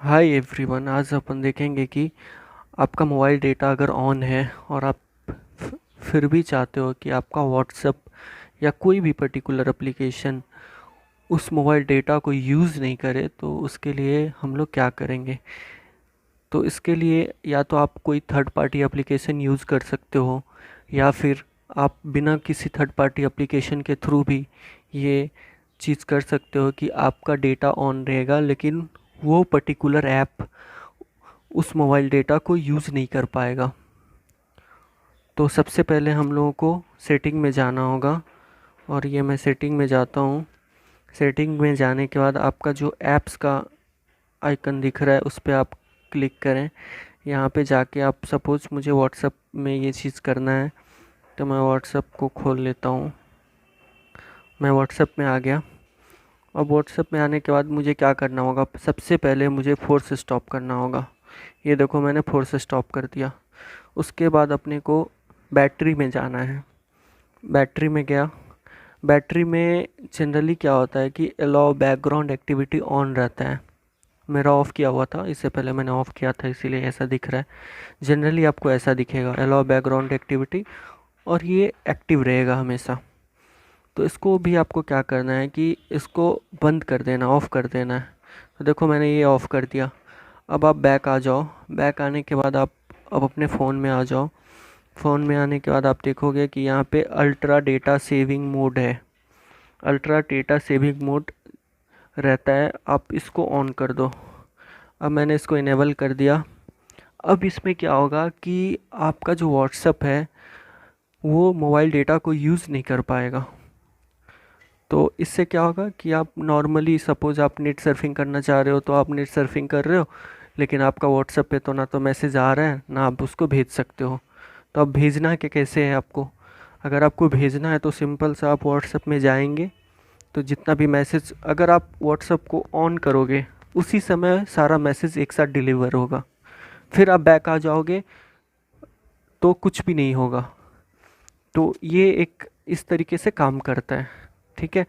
Hi everyone, आज अपन देखेंगे कि आपका मोबाइल डेटा अगर ऑन है और आप फ- फिर भी चाहते हो कि आपका व्हाट्सएप या कोई भी पर्टिकुलर एप्लीकेशन उस मोबाइल डेटा को यूज़ नहीं करे, तो उसके लिए हम लोग क्या करेंगे। तो इसके लिए या तो आप कोई थर्ड पार्टी एप्लीकेशन यूज़ कर सकते हो, या फिर आप बिना किसी थर्ड पार्टी एप्लीकेशन के थ्रू भी ये चीज़ कर सकते हो कि आपका डेटा ऑन रहेगा, लेकिन वो पर्टिकुलर ऐप उस मोबाइल डेटा को यूज़ नहीं कर पाएगा। तो सबसे पहले हम लोगों को सेटिंग में जाना होगा, और ये मैं सेटिंग में जाता हूँ। सेटिंग में जाने के बाद आपका जो ऐप्स का आइकन दिख रहा है उस पर आप क्लिक करें। यहाँ पे जाके आप सपोज़ मुझे व्हाट्सएप में ये चीज़ करना है, तो मैं व्हाट्सएप को खोल लेता हूँ। मैं व्हाट्सएप में आ गया। अब व्हाट्सएप में आने के बाद मुझे क्या करना होगा, सबसे पहले मुझे फोर्स स्टॉप करना होगा। ये देखो, मैंने फोर्स स्टॉप कर दिया। उसके बाद अपने को बैटरी में जाना है। बैटरी में गया। बैटरी में जनरली क्या होता है कि अलाउ बैकग्राउंड एक्टिविटी ऑन रहता है। मेरा ऑफ़ किया हुआ था, इससे पहले मैंने ऑफ़ किया था, इसीलिए ऐसा दिख रहा है। जनरली आपको ऐसा दिखेगा, अलाउ बैकग्राउंड एक्टिविटी, और ये एक्टिव रहेगा हमेशा। तो इसको भी आपको क्या करना है कि इसको बंद कर देना, ऑफ़ कर देना है। तो देखो, मैंने ये ऑफ़ कर दिया। अब आप बैक आ जाओ। बैक आने के बाद आप अब अपने फ़ोन में आ जाओ। फ़ोन में आने के बाद आप देखोगे कि यहाँ पे अल्ट्रा डेटा सेविंग मोड है। अल्ट्रा डेटा सेविंग मोड रहता है, आप इसको ऑन कर दो। अब मैंने इसको इनेबल कर दिया। अब इसमें क्या होगा कि आपका जो व्हाट्सएप है वो मोबाइल डेटा को यूज़ नहीं कर पाएगा। तो इससे क्या होगा कि आप नॉर्मली सपोज़ आप नेट सर्फिंग करना चाह रहे हो, तो आप नेट सर्फिंग कर रहे हो, लेकिन आपका व्हाट्सएप पे तो ना तो मैसेज आ रहा है ना आप उसको भेज सकते हो। तो अब भेजना के कैसे है आपको। अगर आपको भेजना है तो सिंपल सा आप व्हाट्सएप में जाएंगे, तो जितना भी मैसेज अगर आप व्हाट्सएप को ऑन करोगे उसी समय सारा मैसेज एक साथ डिलीवर होगा। फिर आप बैक आ जाओगे तो कुछ भी नहीं होगा। तो ये एक इस तरीके से काम करता है, ठीक है।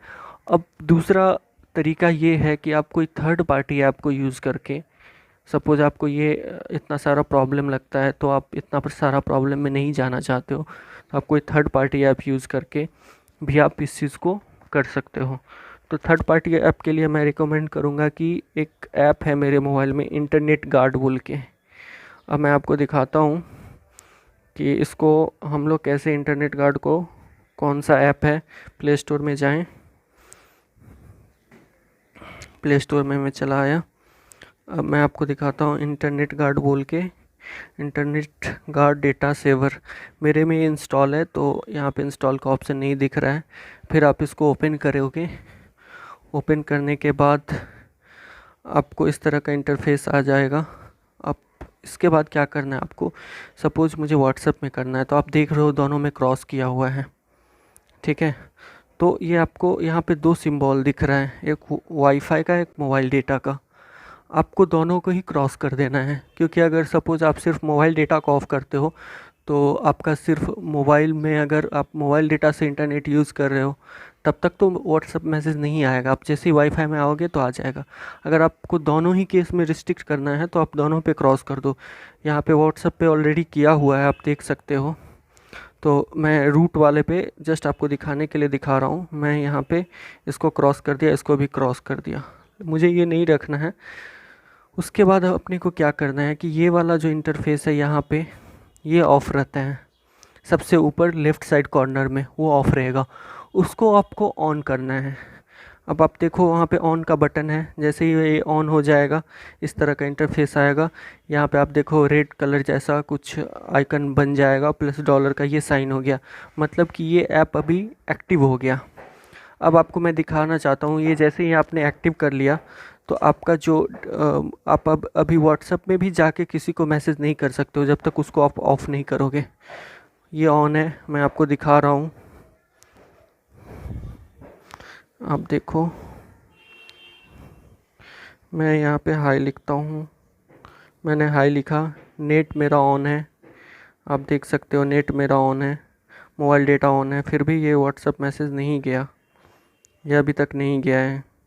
अब दूसरा तरीका ये है कि आप कोई थर्ड पार्टी ऐप को यूज़ करके, सपोज़ आपको ये इतना सारा प्रॉब्लम लगता है, तो आप इतना पर सारा प्रॉब्लम में नहीं जाना चाहते हो, तो आप कोई थर्ड पार्टी ऐप यूज़ करके भी आप इस चीज़ को कर सकते हो। तो थर्ड पार्टी ऐप के लिए मैं रिकमेंड करूँगा कि एक ऐप है मेरे मोबाइल में, इंटरनेट गार्ड बोल के। अब मैं आपको दिखाता हूँ कि इसको हम लोग कैसे, इंटरनेट गार्ड को, कौन सा ऐप है। प्ले स्टोर में जाएं। प्ले स्टोर में मैं चला आया। अब मैं आपको दिखाता हूँ इंटरनेट गार्ड बोल के। इंटरनेट गार्ड डेटा सेवर मेरे में इंस्टॉल है, तो यहाँ पे इंस्टॉल का ऑप्शन नहीं दिख रहा है। फिर आप इसको ओपन करोगे। ओपन करने के बाद आपको इस तरह का इंटरफेस आ जाएगा। आप इसके बाद क्या करना है आपको, सपोज़ मुझे व्हाट्सएप में करना है, तो आप देख रहे हो दोनों में क्रॉस किया हुआ है, ठीक है। तो ये आपको यहाँ पे दो सिंबल दिख रहा है, एक वाईफाई का, एक मोबाइल डेटा का। आपको दोनों को ही क्रॉस कर देना है, क्योंकि अगर सपोज़ आप सिर्फ मोबाइल डेटा को ऑफ़ करते हो तो आपका सिर्फ मोबाइल में, अगर आप मोबाइल डेटा से इंटरनेट यूज़ कर रहे हो तब तक तो व्हाट्सएप मैसेज नहीं आएगा। आप जैसे ही वाईफाई में आओगे तो आ जाएगा। अगर आपको दोनों ही केस में रिस्ट्रिक्ट करना है तो आप दोनों पे क्रॉस कर दो। यहाँ पे व्हाट्सएप पे ऑलरेडी किया हुआ है, आप देख सकते हो। तो मैं रूट वाले पे जस्ट आपको दिखाने के लिए दिखा रहा हूँ। मैं यहाँ पे इसको क्रॉस कर दिया, इसको भी क्रॉस कर दिया। मुझे ये नहीं रखना है। उसके बाद अपने को क्या करना है कि ये वाला जो इंटरफेस है यहाँ पे, ये ऑफ़ रहता है। सबसे ऊपर लेफ़्ट साइड कॉर्नर में वो ऑफ़ रहेगा, उसको आपको ऑन करना है। अब आप देखो वहाँ पे ऑन का बटन है, जैसे ही ये ऑन हो जाएगा इस तरह का इंटरफेस आएगा। यहाँ पे आप देखो रेड कलर जैसा कुछ आइकन बन जाएगा, प्लस डॉलर का ये साइन हो गया, मतलब कि ये ऐप अभी एक्टिव हो गया। अब आपको मैं दिखाना चाहता हूँ, ये जैसे ही आपने एक्टिव कर लिया तो आपका जो आप अब अभी व्हाट्सएप में भी जाके किसी को मैसेज नहीं कर सकते हो जब तक उसको आप ऑफ़ नहीं करोगे। ये ऑन है, मैं आपको दिखा रहा हूँ, आप देखो। मैं यहाँ पे हाई लिखता हूँ। मैंने हाई लिखा। नेट मेरा ऑन है, आप देख सकते हो नेट मेरा ऑन है, मोबाइल डेटा ऑन है, फिर भी ये व्हाट्सएप मैसेज नहीं गया, ये अभी तक नहीं गया है।